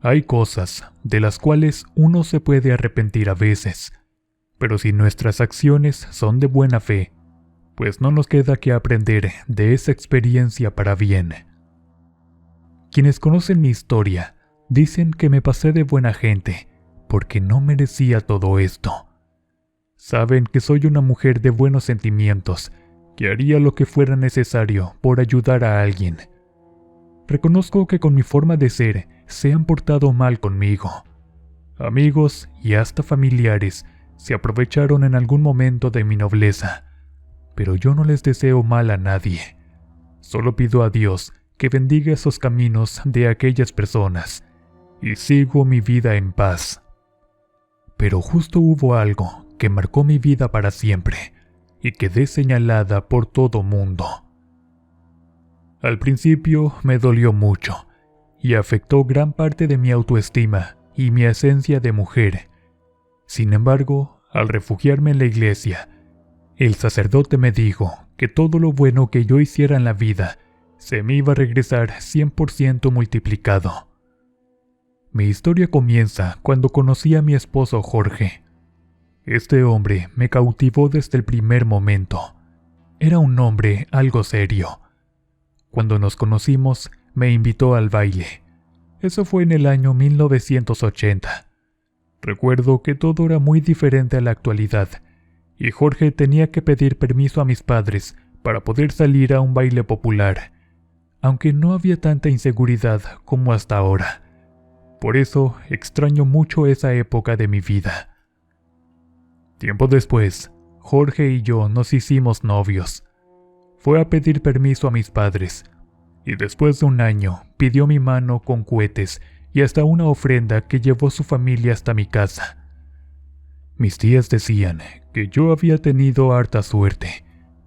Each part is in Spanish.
Hay cosas de las cuales uno se puede arrepentir a veces, pero si nuestras acciones son de buena fe, pues no nos queda que aprender de esa experiencia para bien. Quienes conocen mi historia dicen que me pasé de buena gente porque no merecía todo esto. Saben que soy una mujer de buenos sentimientos, que haría lo que fuera necesario por ayudar a alguien. Reconozco que con mi forma de ser se han portado mal conmigo. Amigos y hasta familiares se aprovecharon en algún momento de mi nobleza, pero yo no les deseo mal a nadie. Solo pido a Dios que bendiga esos caminos de aquellas personas y sigo mi vida en paz. Pero justo hubo algo que marcó mi vida para siempre y quedé señalada por todo mundo. Al principio me dolió mucho y afectó gran parte de mi autoestima y mi esencia de mujer. Sin embargo, al refugiarme en la iglesia, el sacerdote me dijo que todo lo bueno que yo hiciera en la vida se me iba a regresar 100% multiplicado. Mi historia comienza cuando conocí a mi esposo Jorge. Este hombre me cautivó desde el primer momento. Era un hombre algo serio. Cuando nos conocimos, me invitó al baile. Eso fue en el año 1980. Recuerdo que todo era muy diferente a la actualidad, y Jorge tenía que pedir permiso a mis padres para poder salir a un baile popular, aunque no había tanta inseguridad como hasta ahora. Por eso extraño mucho esa época de mi vida. Tiempo después, Jorge y yo nos hicimos novios. Fue a pedir permiso a mis padres, y después de un año pidió mi mano con cohetes y hasta una ofrenda que llevó su familia hasta mi casa. Mis tías decían que yo había tenido harta suerte,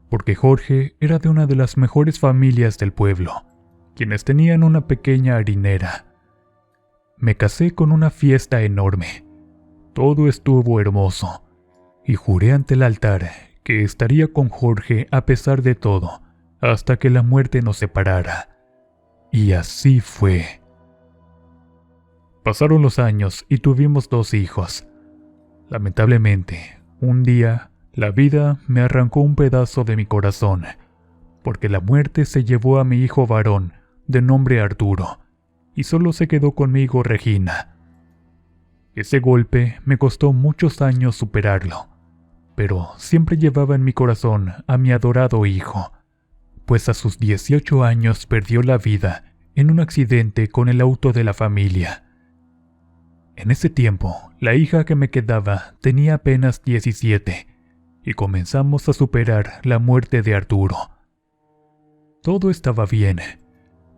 porque Jorge era de una de las mejores familias del pueblo, quienes tenían una pequeña harinera. Me casé con una fiesta enorme. Todo estuvo hermoso, y juré ante el altar que estaría con Jorge a pesar de todo, hasta que la muerte nos separara. Y así fue. Pasaron los años y tuvimos 2 hijos. Lamentablemente, un día, la vida me arrancó un pedazo de mi corazón, porque la muerte se llevó a mi hijo varón, de nombre Arturo, y solo se quedó conmigo Regina. Ese golpe me costó muchos años superarlo, pero siempre llevaba en mi corazón a mi adorado hijo, pues a sus 18 años perdió la vida en un accidente con el auto de la familia. En ese tiempo, la hija que me quedaba tenía apenas 17, y comenzamos a superar la muerte de Arturo. Todo estaba bien.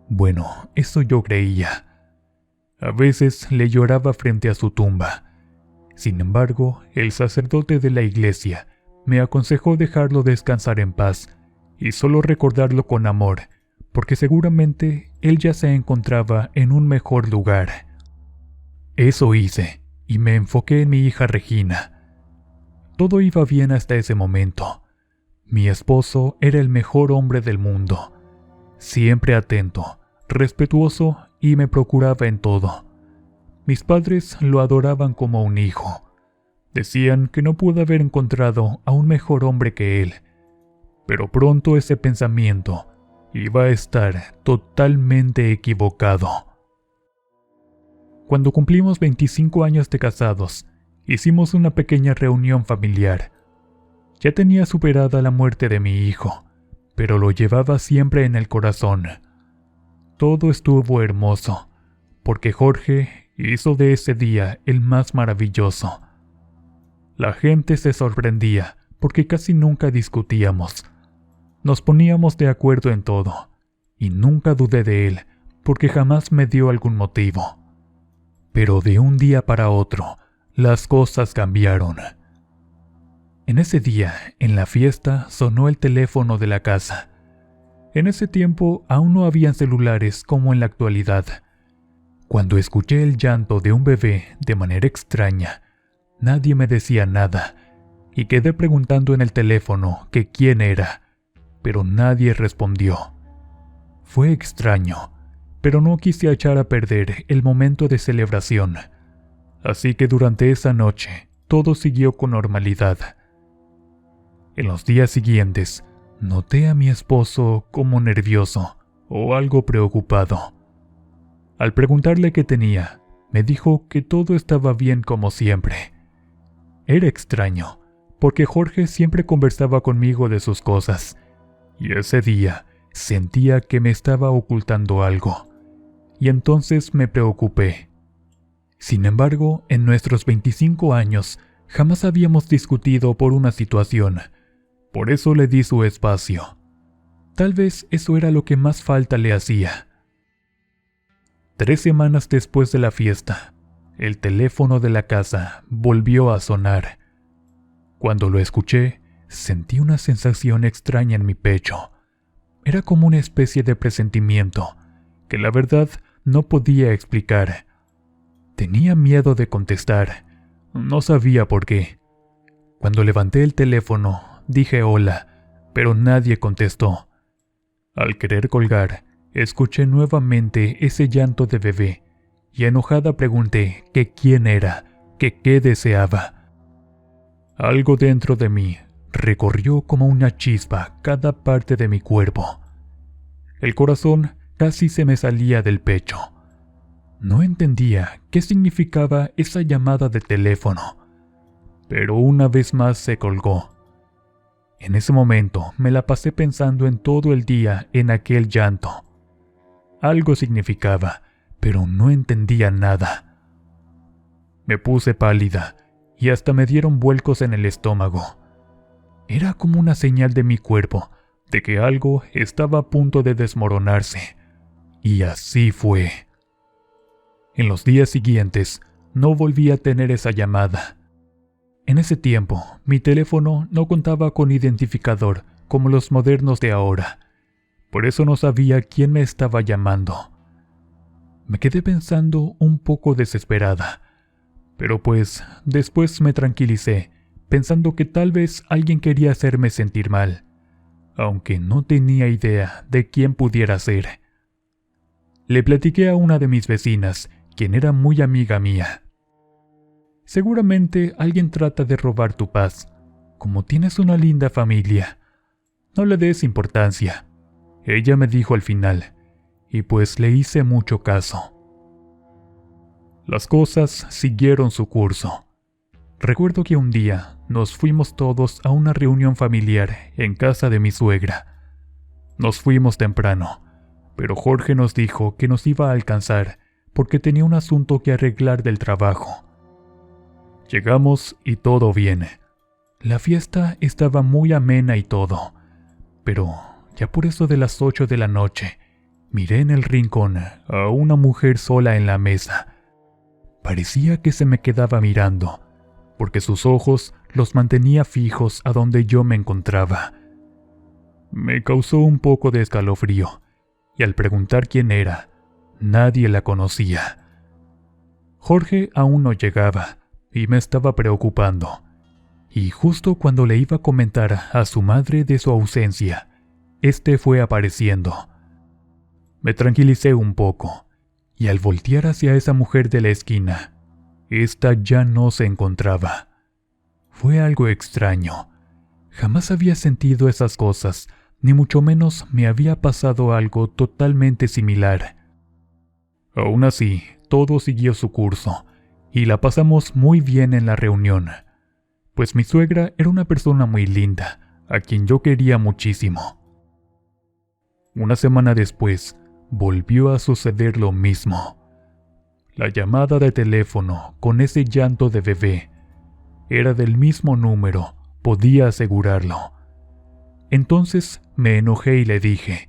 Bueno, eso yo creía. A veces le lloraba frente a su tumba. Sin embargo, el sacerdote de la iglesia me aconsejó dejarlo descansar en paz y solo recordarlo con amor, porque seguramente él ya se encontraba en un mejor lugar. Eso hice, y me enfoqué en mi hija Regina. Todo iba bien hasta ese momento. Mi esposo era el mejor hombre del mundo, siempre atento, respetuoso y me procuraba en todo. Mis padres lo adoraban como un hijo. Decían que no pude haber encontrado a un mejor hombre que él, pero pronto ese pensamiento iba a estar totalmente equivocado. Cuando cumplimos 25 años de casados, hicimos una pequeña reunión familiar. Ya tenía superada la muerte de mi hijo, pero lo llevaba siempre en el corazón. Todo estuvo hermoso, porque Jorge hizo de ese día el más maravilloso. La gente se sorprendía porque casi nunca discutíamos. Nos poníamos de acuerdo en todo, y nunca dudé de él porque jamás me dio algún motivo. Pero de un día para otro, las cosas cambiaron. En ese día, en la fiesta, sonó el teléfono de la casa. En ese tiempo aún no habían celulares como en la actualidad. Cuando escuché el llanto de un bebé de manera extraña, nadie me decía nada, y quedé preguntando en el teléfono que quién era, pero nadie respondió. Fue extraño, pero no quise echar a perder el momento de celebración. Así que durante esa noche todo siguió con normalidad. En los días siguientes, noté a mi esposo como nervioso o algo preocupado. Al preguntarle qué tenía, me dijo que todo estaba bien como siempre. Era extraño, porque Jorge siempre conversaba conmigo de sus cosas, y ese día sentía que me estaba ocultando algo, y entonces me preocupé. Sin embargo, en nuestros 25 años, jamás habíamos discutido por una situación. Por eso le di su espacio. Tal vez eso era lo que más falta le hacía. 3 semanas después de la fiesta, el teléfono de la casa volvió a sonar. Cuando lo escuché, sentí una sensación extraña en mi pecho. Era como una especie de presentimiento, que la verdad no podía explicar. Tenía miedo de contestar, no sabía por qué. Cuando levanté el teléfono, dije hola, pero nadie contestó. Al querer colgar, escuché nuevamente ese llanto de bebé, y enojada pregunté que quién era, que qué deseaba. Algo dentro de mí recorrió como una chispa cada parte de mi cuerpo. El corazón casi se me salía del pecho. No entendía qué significaba esa llamada de teléfono, pero una vez más se colgó. En ese momento me la pasé pensando en todo el día en aquel llanto. Algo significaba, pero no entendía nada. Me puse pálida y hasta me dieron vuelcos en el estómago. Era como una señal de mi cuerpo de que algo estaba a punto de desmoronarse. Y así fue. En los días siguientes no volví a tener esa llamada. En ese tiempo, mi teléfono no contaba con identificador como los modernos de ahora. Por eso no sabía quién me estaba llamando. Me quedé pensando un poco desesperada, pero pues después me tranquilicé, pensando que tal vez alguien quería hacerme sentir mal, aunque no tenía idea de quién pudiera ser. Le platiqué a una de mis vecinas, quien era muy amiga mía. Seguramente alguien trata de robar tu paz. Como tienes una linda familia, no le des importancia. Ella me dijo al final, y pues le hice mucho caso. Las cosas siguieron su curso. Recuerdo que un día nos fuimos todos a una reunión familiar en casa de mi suegra. Nos fuimos temprano, pero Jorge nos dijo que nos iba a alcanzar porque tenía un asunto que arreglar del trabajo. Llegamos y todo bien. La fiesta estaba muy amena y todo, pero ya por eso de las 8 de la noche, miré en el rincón a una mujer sola en la mesa. Parecía que se me quedaba mirando, porque sus ojos los mantenía fijos a donde yo me encontraba. Me causó un poco de escalofrío, y al preguntar quién era, nadie la conocía. Jorge aún no llegaba, y me estaba preocupando. Y justo cuando le iba a comentar a su madre de su ausencia, este fue apareciendo. Me tranquilicé un poco, y al voltear hacia esa mujer de la esquina, esta ya no se encontraba. Fue algo extraño. Jamás había sentido esas cosas, ni mucho menos me había pasado algo totalmente similar. Aún así, todo siguió su curso, y la pasamos muy bien en la reunión, pues mi suegra era una persona muy linda, a quien yo quería muchísimo. Una semana después, volvió a suceder lo mismo. La llamada de teléfono con ese llanto de bebé era del mismo número, podía asegurarlo. Entonces me enojé y le dije,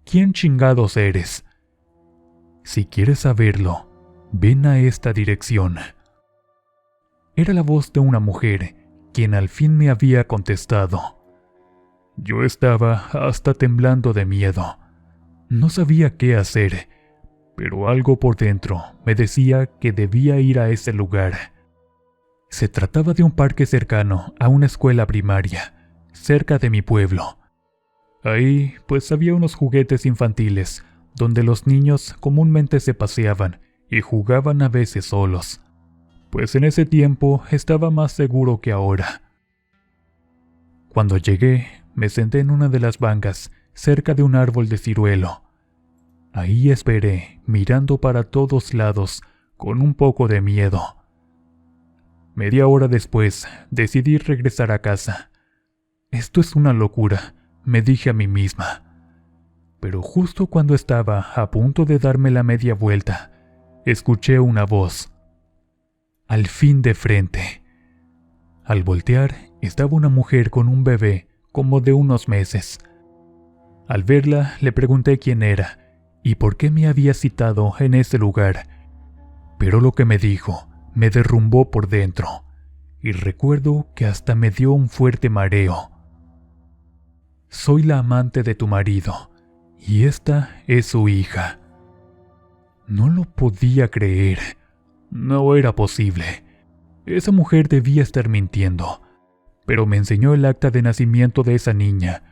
¿quién chingados eres? Si quieres saberlo, ven a esta dirección. Era la voz de una mujer, quien al fin me había contestado. Yo estaba hasta temblando de miedo. No sabía qué hacer, pero algo por dentro me decía que debía ir a ese lugar. Se trataba de un parque cercano a una escuela primaria, cerca de mi pueblo. Ahí, pues había unos juguetes infantiles, donde los niños comúnmente se paseaban y jugaban a veces solos, pues en ese tiempo estaba más seguro que ahora. Cuando llegué, me senté en una de las bancas cerca de un árbol de ciruelo. Ahí esperé, mirando para todos lados, con un poco de miedo. Media hora después, decidí regresar a casa. Esto es una locura, me dije a mí misma. Pero justo cuando estaba a punto de darme la media vuelta, escuché una voz. Al fin de frente. Al voltear, estaba una mujer con un bebé como de unos meses. Al verla, le pregunté quién era y por qué me había citado en ese lugar. Pero lo que me dijo me derrumbó por dentro, y recuerdo que hasta me dio un fuerte mareo. Soy la amante de tu marido, y esta es su hija. No lo podía creer. No era posible. Esa mujer debía estar mintiendo, pero me enseñó el acta de nacimiento de esa niña,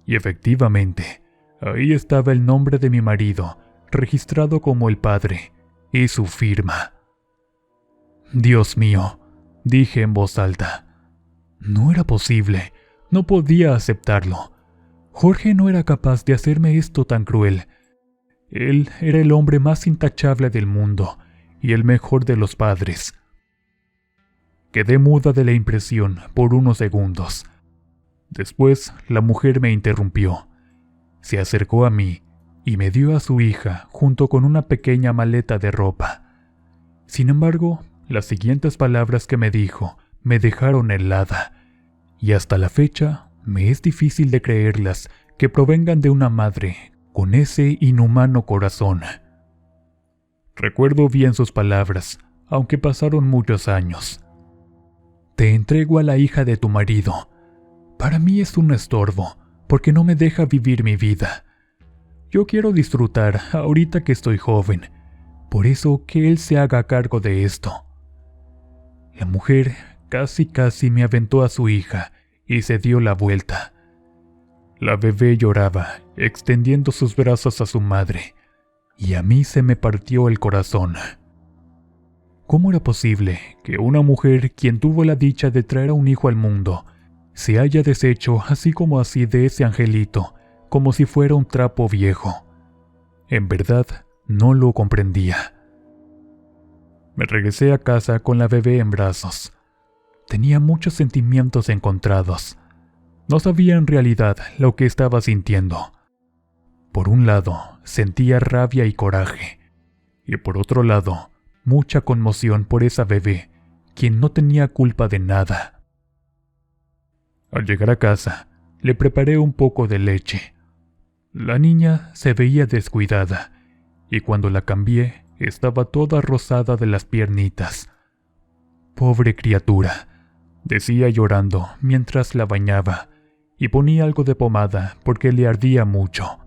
y efectivamente, ahí estaba el nombre de mi marido, registrado como el padre, y su firma. Dios mío, dije en voz alta. No era posible, no podía aceptarlo. Jorge no era capaz de hacerme esto tan cruel. Él era el hombre más intachable del mundo y el mejor de los padres. Quedé muda de la impresión por unos segundos. Después, la mujer me interrumpió. Se acercó a mí y me dio a su hija junto con una pequeña maleta de ropa. Sin embargo, las siguientes palabras que me dijo me dejaron helada, y hasta la fecha me es difícil de creerlas que provengan de una madre con ese inhumano corazón. Recuerdo bien sus palabras, aunque pasaron muchos años. Te entrego a la hija de tu marido. Para mí es un estorbo, porque no me deja vivir mi vida. Yo quiero disfrutar ahorita que estoy joven, por eso que él se haga cargo de esto. La mujer casi me aventó a su hija y se dio la vuelta. La bebé lloraba, extendiendo sus brazos a su madre, y a mí se me partió el corazón. ¿Cómo era posible que una mujer, quien tuvo la dicha de traer a un hijo al mundo, se haya deshecho así como así de ese angelito, como si fuera un trapo viejo? En verdad, no lo comprendía. Me regresé a casa con la bebé en brazos. Tenía muchos sentimientos encontrados. No sabía en realidad lo que estaba sintiendo. Por un lado, sentía rabia y coraje, y por otro lado, mucha conmoción por esa bebé, quien no tenía culpa de nada. Al llegar a casa, le preparé un poco de leche. La niña se veía descuidada, y cuando la cambié, estaba toda rosada de las piernitas. Pobre criatura, decía llorando mientras la bañaba, y ponía algo de pomada porque le ardía mucho.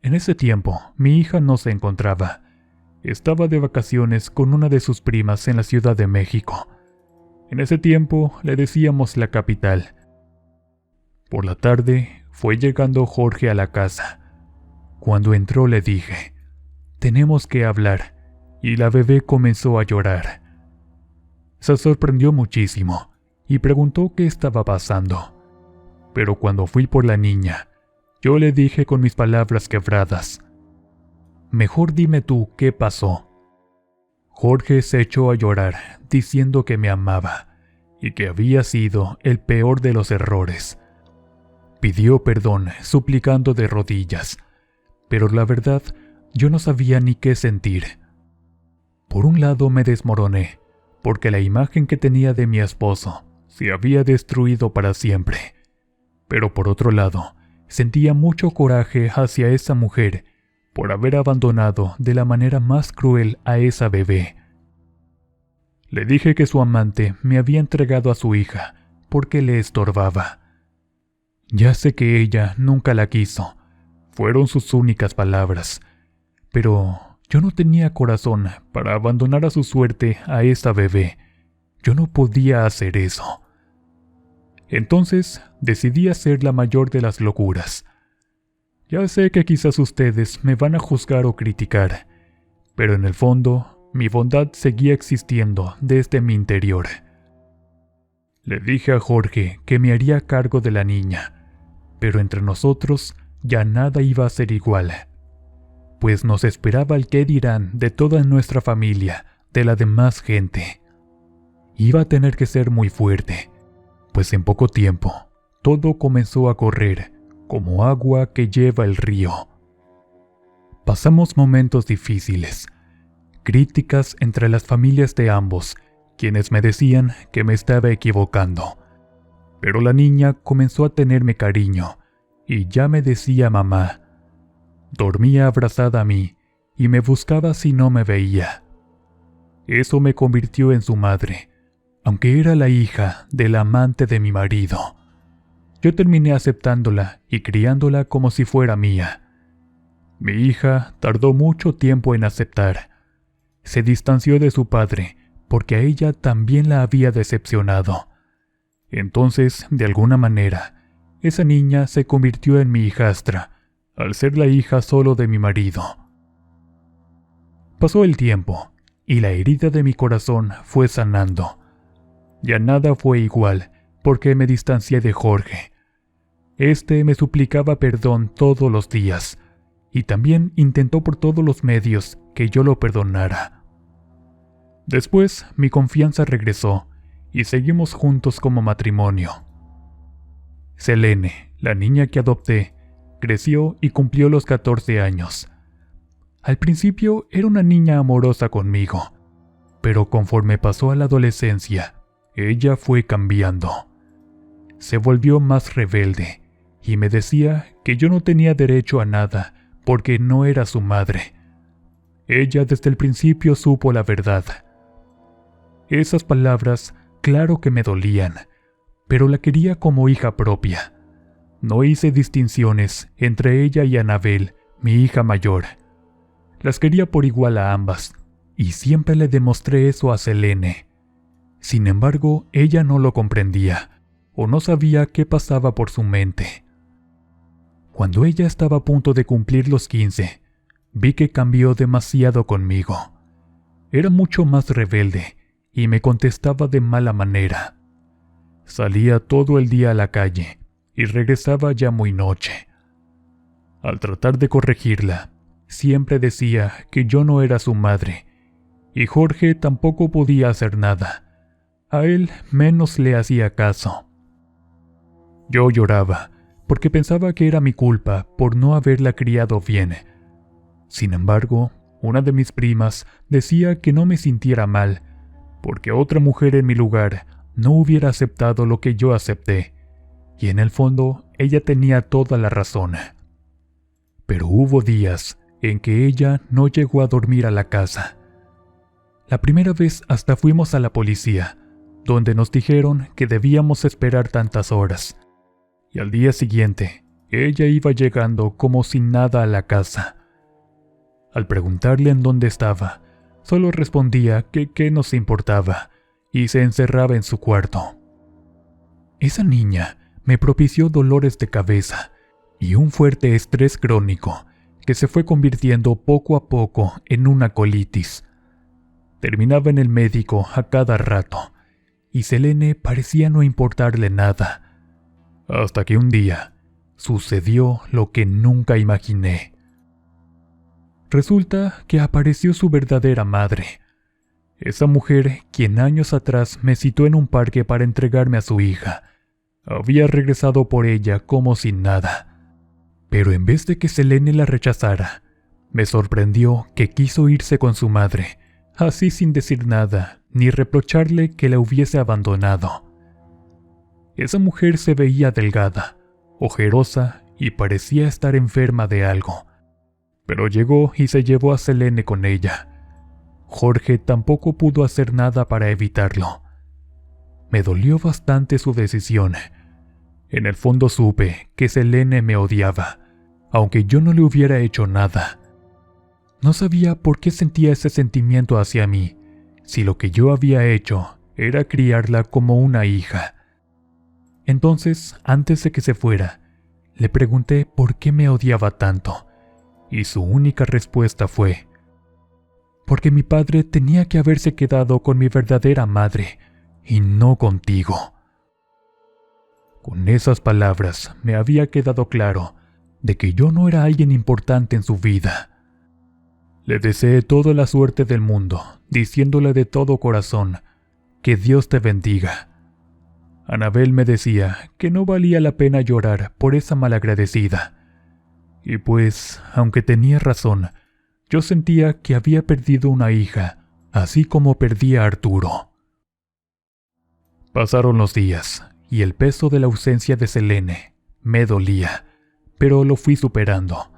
En ese tiempo, mi hija no se encontraba. Estaba de vacaciones con una de sus primas en la Ciudad de México. En ese tiempo le decíamos la capital. Por la tarde fue llegando Jorge a la casa. Cuando entró le dije, «Tenemos que hablar», y la bebé comenzó a llorar. Se sorprendió muchísimo y preguntó qué estaba pasando. Pero cuando fui por la niña, yo le dije con mis palabras quebradas, «Mejor dime tú qué pasó». Jorge se echó a llorar diciendo que me amaba y que había sido el peor de los errores. Pidió perdón suplicando de rodillas, pero la verdad yo no sabía ni qué sentir. Por un lado me desmoroné, porque la imagen que tenía de mi esposo se había destruido para siempre. Pero por otro lado, sentía mucho coraje hacia esa mujer por haber abandonado de la manera más cruel a esa bebé. Le dije que su amante me había entregado a su hija porque le estorbaba. Ya sé que ella nunca la quiso, fueron sus únicas palabras, pero yo no tenía corazón para abandonar a su suerte a esa bebé. Yo no podía hacer eso. Entonces decidí hacer la mayor de las locuras. Ya sé que quizás ustedes me van a juzgar o criticar, pero en el fondo, mi bondad seguía existiendo desde mi interior. Le dije a Jorge que me haría cargo de la niña, pero entre nosotros ya nada iba a ser igual, pues nos esperaba el qué dirán de toda nuestra familia, de la demás gente. Iba a tener que ser muy fuerte, pues en poco tiempo todo comenzó a correr como agua que lleva el río. Pasamos momentos difíciles, críticas entre las familias de ambos, quienes me decían que me estaba equivocando. Pero la niña comenzó a tenerme cariño y ya me decía mamá. Dormía abrazada a mí y me buscaba si no me veía. Eso me convirtió en su madre, aunque era la hija del amante de mi marido. Yo terminé aceptándola y criándola como si fuera mía. Mi hija tardó mucho tiempo en aceptar. Se distanció de su padre porque a ella también la había decepcionado. Entonces, de alguna manera, esa niña se convirtió en mi hijastra, al ser la hija solo de mi marido. Pasó el tiempo, y la herida de mi corazón fue sanando. Ya nada fue igual, porque me distancié de Jorge. Este me suplicaba perdón todos los días, y también intentó por todos los medios que yo lo perdonara. Después, mi confianza regresó, y seguimos juntos como matrimonio. Selene, la niña que adopté, creció y cumplió los 14 años. Al principio era una niña amorosa conmigo, pero conforme pasó a la adolescencia, ella fue cambiando. Se volvió más rebelde y me decía que yo no tenía derecho a nada porque no era su madre. Ella desde el principio supo la verdad. Esas palabras, claro que me dolían, pero la quería como hija propia. No hice distinciones entre ella y Anabel, mi hija mayor. Las quería por igual a ambas, y siempre le demostré eso a Selene. Sin embargo, ella no lo comprendía, o no sabía qué pasaba por su mente. Cuando ella estaba a punto de cumplir los 15, vi que cambió demasiado conmigo. Era mucho más rebelde, y me contestaba de mala manera. Salía todo el día a la calle, y regresaba ya muy noche. Al tratar de corregirla, siempre decía que yo no era su madre, y Jorge tampoco podía hacer nada. A él menos le hacía caso. Yo lloraba, porque pensaba que era mi culpa por no haberla criado bien. Sin embargo, una de mis primas decía que no me sintiera mal, porque otra mujer en mi lugar no hubiera aceptado lo que yo acepté, y en el fondo ella tenía toda la razón. Pero hubo días en que ella no llegó a dormir a la casa. La primera vez hasta fuimos a la policía, donde nos dijeron que debíamos esperar tantas horas, y al día siguiente ella iba llegando como sin nada a la casa. Al preguntarle en dónde estaba, solo respondía que qué nos importaba, y se encerraba en su cuarto. Esa niña me propició dolores de cabeza y un fuerte estrés crónico que se fue convirtiendo poco a poco en una colitis. Terminaba en el médico a cada rato, y Selene parecía no importarle nada, hasta que un día sucedió lo que nunca imaginé. Resulta que apareció su verdadera madre, esa mujer quien años atrás me citó en un parque para entregarme a su hija. Había regresado por ella como sin nada, pero en vez de que Selene la rechazara, me sorprendió que quiso irse con su madre, así sin decir nada ni reprocharle que la hubiese abandonado. Esa mujer se veía delgada, ojerosa y parecía estar enferma de algo, pero llegó y se llevó a Selene con ella. Jorge tampoco pudo hacer nada para evitarlo. Me dolió bastante su decisión. En el fondo supe que Selene me odiaba, aunque yo no le hubiera hecho nada. No sabía por qué sentía ese sentimiento hacia mí, si lo que yo había hecho era criarla como una hija. Entonces, antes de que se fuera, Le pregunté por qué me odiaba tanto, y su única respuesta fue: porque mi padre tenía que haberse quedado con mi verdadera madre, y no contigo. Con esas palabras me había quedado claro de que yo no era alguien importante en su vida. Le deseé toda la suerte del mundo, diciéndole de todo corazón: que Dios te bendiga. Anabel me decía que no valía la pena llorar por esa malagradecida. Y pues, aunque tenía razón, yo sentía que había perdido una hija, así como perdí a Arturo. Pasaron los días, y el peso de la ausencia de Selene me dolía, pero lo fui superando.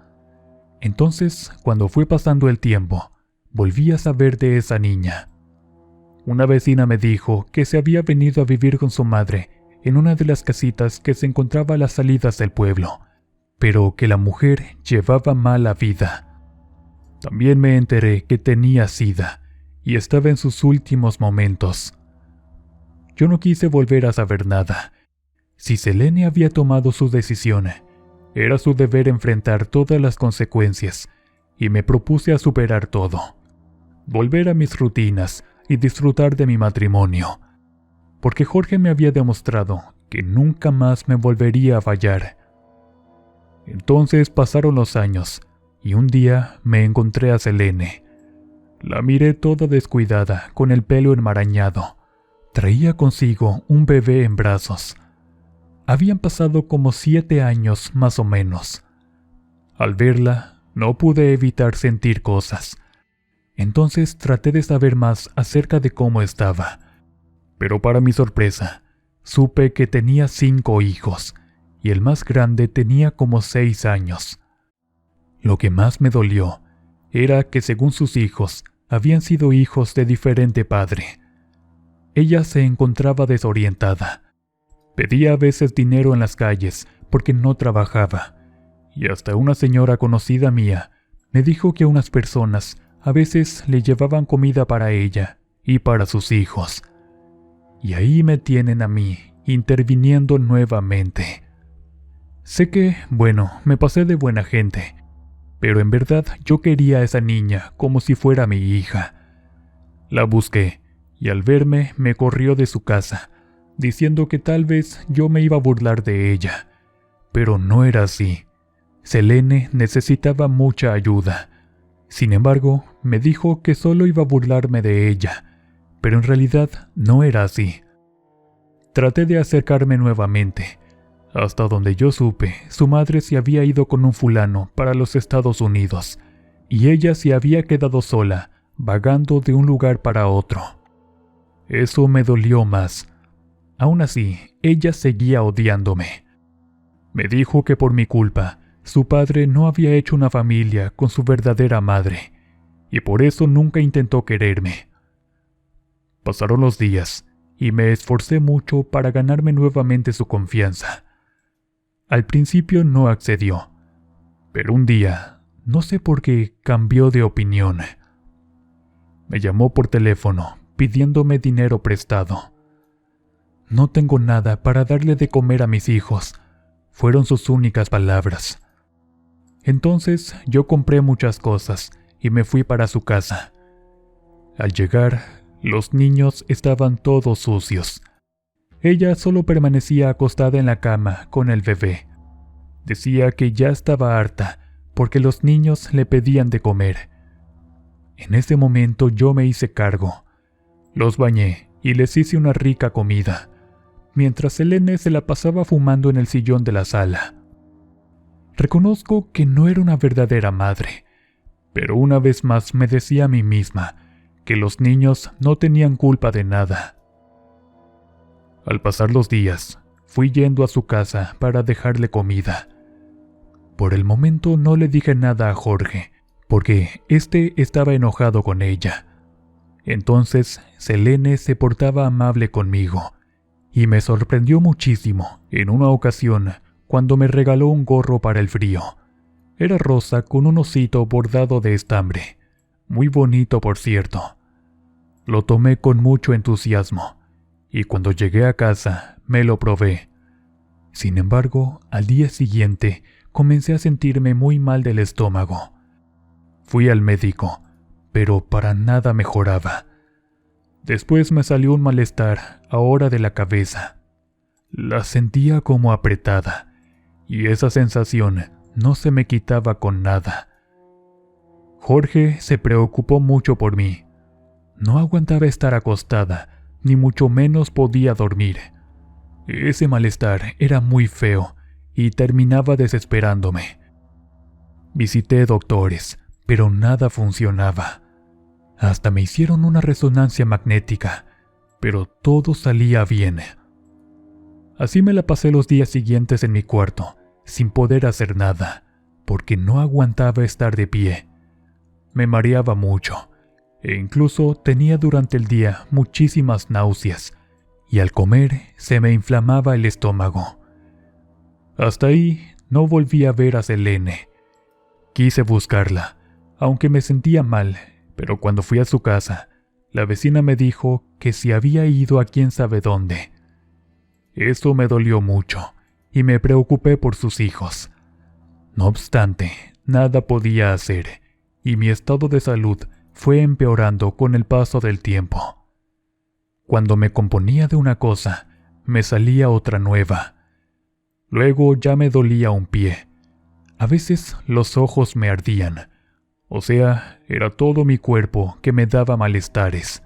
Entonces, cuando fue pasando el tiempo, volví a saber de esa niña. Una vecina me dijo que se había venido a vivir con su madre en una de las casitas que se encontraba a las salidas del pueblo, pero que la mujer llevaba mala vida. También me enteré que tenía SIDA y estaba en sus últimos momentos. Yo no quise volver a saber nada. Si Selene había tomado su decisión, era su deber enfrentar todas las consecuencias, y me propuse a superar todo, volver a mis rutinas y disfrutar de mi matrimonio, porque Jorge me había demostrado que nunca más me volvería a fallar. Entonces pasaron los años, y un día me encontré a Selene. La miré toda descuidada, con el pelo enmarañado. Traía consigo un bebé en brazos. Habían pasado como 7 años más o menos. Al verla, no pude evitar sentir cosas. Entonces traté de saber más acerca de cómo estaba. Pero para mi sorpresa, supe que tenía 5 hijos, y el más grande tenía como 6 años. Lo que más me dolió era que, según sus hijos, habían sido hijos de diferente padre. Ella se encontraba desorientada. Pedía a veces dinero en las calles porque no trabajaba, y hasta una señora conocida mía me dijo que unas personas a veces le llevaban comida para ella y para sus hijos. Y ahí me tienen a mí, interviniendo nuevamente. Sé que, me pasé de buena gente, pero en verdad yo quería a esa niña como si fuera mi hija. La busqué, y al verme me corrió de su casa, diciendo que tal vez yo me iba a burlar de ella. Pero no era así. Selene necesitaba mucha ayuda. Sin embargo, me dijo que solo iba a burlarme de ella, pero en realidad no era así. Traté de acercarme nuevamente. Hasta donde yo supe, su madre se había ido con un fulano para los Estados Unidos, y ella se había quedado sola, vagando de un lugar para otro. Eso me dolió más. Aún así, ella seguía odiándome. Me dijo que por mi culpa, su padre no había hecho una familia con su verdadera madre, y por eso nunca intentó quererme. Pasaron los días, y me esforcé mucho para ganarme nuevamente su confianza. Al principio no accedió, pero un día, no sé por qué, cambió de opinión. Me llamó por teléfono, pidiéndome dinero prestado. No tengo nada para darle de comer a mis hijos, fueron sus únicas palabras. Entonces yo compré muchas cosas y me fui para su casa. Al llegar, los niños estaban todos sucios. Ella solo permanecía acostada en la cama con el bebé. Decía que ya estaba harta porque los niños le pedían de comer. En ese momento yo me hice cargo. Los bañé y les hice una rica comida, mientras Selene se la pasaba fumando en el sillón de la sala. Reconozco que no era una verdadera madre, pero una vez más me decía a mí misma que los niños no tenían culpa de nada. Al pasar los días, fui yendo a su casa para dejarle comida. Por el momento no le dije nada a Jorge, porque éste estaba enojado con ella. Entonces, Selene se portaba amable conmigo, y me sorprendió muchísimo en una ocasión cuando me regaló un gorro para el frío. Era rosa con un osito bordado de estambre, muy bonito por cierto. Lo tomé con mucho entusiasmo, y cuando llegué a casa me lo probé. Sin embargo, al día siguiente comencé a sentirme muy mal del estómago. Fui al médico, pero para nada mejoraba. Después me salió un malestar, ahora de la cabeza. La sentía como apretada, y esa sensación no se me quitaba con nada. Jorge se preocupó mucho por mí. No aguantaba estar acostada, ni mucho menos podía dormir. Ese malestar era muy feo y terminaba desesperándome. Visité doctores, pero nada funcionaba. Hasta me hicieron una resonancia magnética, pero todo salía bien. Así me la pasé los días siguientes en mi cuarto, sin poder hacer nada, porque no aguantaba estar de pie. Me mareaba mucho, e incluso tenía durante el día muchísimas náuseas, y al comer se me inflamaba el estómago. Hasta ahí no volví a ver a Selene. Quise buscarla, aunque me sentía mal, pero cuando fui a su casa, la vecina me dijo que se había ido a quién sabe dónde. Eso me dolió mucho, y me preocupé por sus hijos. No obstante, nada podía hacer, y mi estado de salud fue empeorando con el paso del tiempo. Cuando me componía de una cosa, me salía otra nueva. Luego ya me dolía un pie. A veces los ojos me ardían. O sea, era todo mi cuerpo que me daba malestares.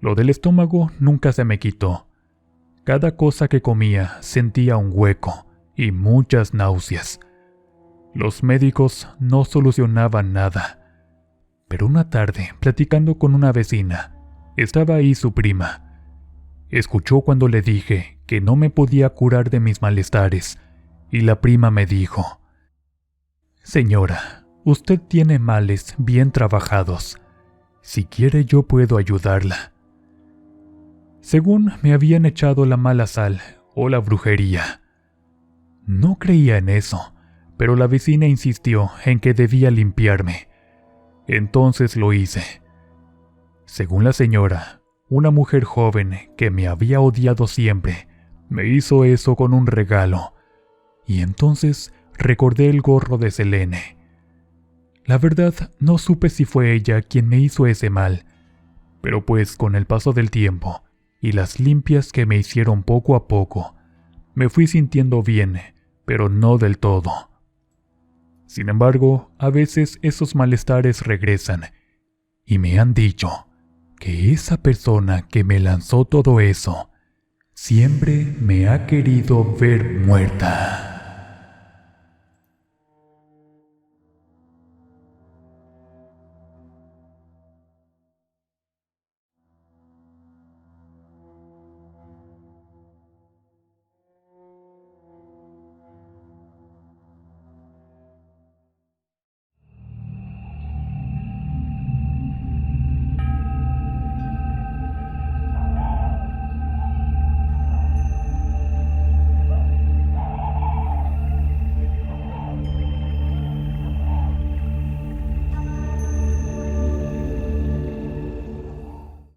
Lo del estómago nunca se me quitó. Cada cosa que comía sentía un hueco y muchas náuseas. Los médicos no solucionaban nada. Pero una tarde, platicando con una vecina, estaba ahí su prima. Escuchó cuando le dije que no me podía curar de mis malestares, y la prima me dijo: «Señora, usted tiene males bien trabajados. Si quiere yo puedo ayudarla». Según me habían echado la mala sal o la brujería. No creía en eso, pero la vecina insistió en que debía limpiarme. Entonces lo hice. Según la señora, una mujer joven que me había odiado siempre, me hizo eso con un regalo. Y entonces recordé el gorro de Selene. La verdad, no supe si fue ella quien me hizo ese mal, pero pues con el paso del tiempo y las limpias que me hicieron poco a poco, me fui sintiendo bien, pero no del todo. Sin embargo, a veces esos malestares regresan, y me han dicho que esa persona que me lanzó todo eso siempre me ha querido ver muerta.